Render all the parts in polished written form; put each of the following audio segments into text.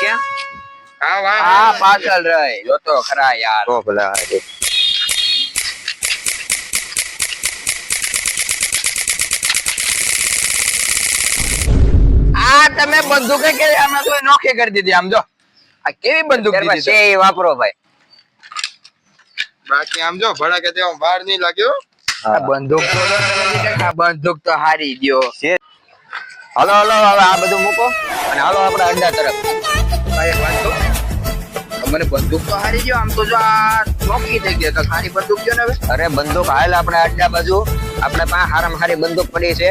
ક્યાં આ પાછળ રહે જોતો ખરા યાર. તો ભલા આ તમે બંદૂકે કે આમાં તો નોખી કરી દીધી આમ જો. આ કેવી બંદૂક દીધી છે એ વાપરો ભાઈ. બાકી આમ જો ભડાકે દેવો વાર નહીં લાગ્યો. આ બંદૂક તો આ બંદૂક તો હારી ગયો. હાલો હાલો હવે આ બધું મૂકો અને હાલો આપણે અડ્ડા તરફ. ભાઈ એક વાત કહું? મને બંદૂક તો હારી ગયો આમ તો જો આ નોખી થઈ ગયો તો ખાલી બંદૂક જો ને હવે. અરે બંદૂક હાલ આપણે અડ્ડા બાજુ આપણે પાસે હારામાં હારી બંદૂક પડી છે.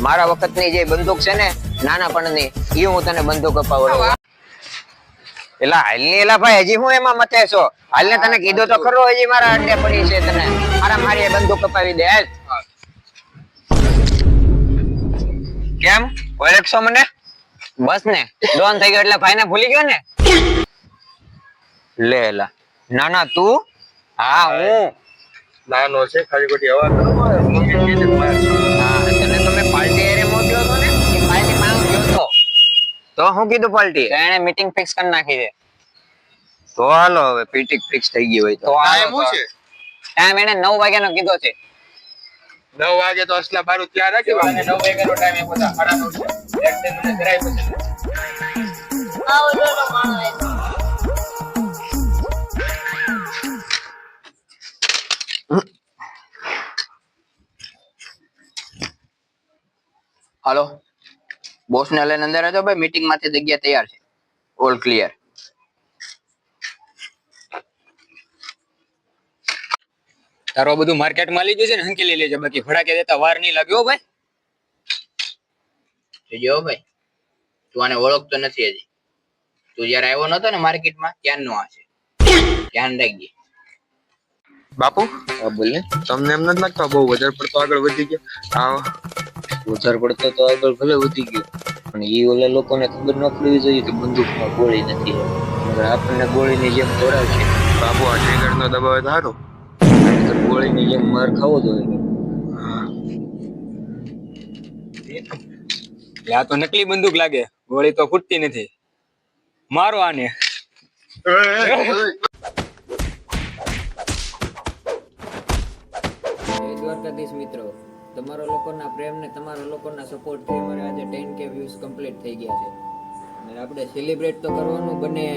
મારા વખતની જે બંદૂક છે ને નાનાપણની એ હું તને બંદૂક અપાવડું. એલા હાલ ની એલા ભાઈ હજી હું એમાં મથે છો? હાલ ને તને કીધું તો ખરો હજી મારા અડ્ડે પડી છે તને હારામાં હારી બંદૂક અપાવી દે. હાલ કેમ ઓળખશો મને? બસ ને ડોન થઈ ગયો એટલે ભાઈને ભૂલી ગયો ને. લે એલા નાના તું? હા હું નાનો છે ખાલી ખોટી હવા કરો. હા તને તમે પાર્ટી એરે મોકલ્યો હતો ને એ પાર્ટી માં હું ગયો તો. તો હું કીધું પાર્ટી? એને મીટિંગ ફિક્સ કરી નાખી છે. તો હાલો હવે મીટિંગ ફિક્સ થઈ ગઈ હોય તો ટાઈમ શું છે? ટાઈમ એને 9 વાગ્યાનો કીધો છે. 9 વાગે તો અસલા બારું ત્યાં રાખ્યું અને 9 વાગ્યાનો ટાઈમ એ બધા 9:30 છે. એક મને કરાય પછી. હાલો બોસ ને લઈને અંદર આવજો ભાઈ. મીટિંગ માંથી જગ્યા તૈયાર છે. All clear. તારો બધું માર્કેટ માં લીધું છે ને હંકી લઈ લેજો બાકી ભડાકે દેતા વાર નહીં લાગ્યો ભાઈ. જો ભાઈ તું આને ઓળખતો નથી હજી. તું જયારે આવ્યો નતો ને માર્કેટમાં ત્યારનો આ છે. ધ્યાન રાખજે. બાપુ હા બોલ ને. તમને એમ નથી લાગતું બહુ વધારે પડતો આગળ વધી ગયો? ઉધાર પડતો તો આગળ ભલે વધી ગયો પણ એ ઓલા લોકોને ખબર ન પડવી જોઈએ કે બંદૂકમાં ગોળી નથી. મગર આપણને ગોળીની જેમ દોડાવશે. બાપુ આ ટ્રિગર નો દબાવ સારો. ગોળીની જેમ માર ખાવો જોઈએ. એટલે આ તો નકલી બંદૂક લાગે ગોળી તો ફૂટતી નથી. મારો આને. દ્વારકાધીશ મિત્રો, તમારા લોકોના પ્રેમ ને તમારા લોકોના સપોર્ટ થી અમારે આજે 10K વ્યૂઝ કમ્પ્લીટ થઈ ગયા છે અને આપણે સેલિબ્રેટ તો કરવાનું બને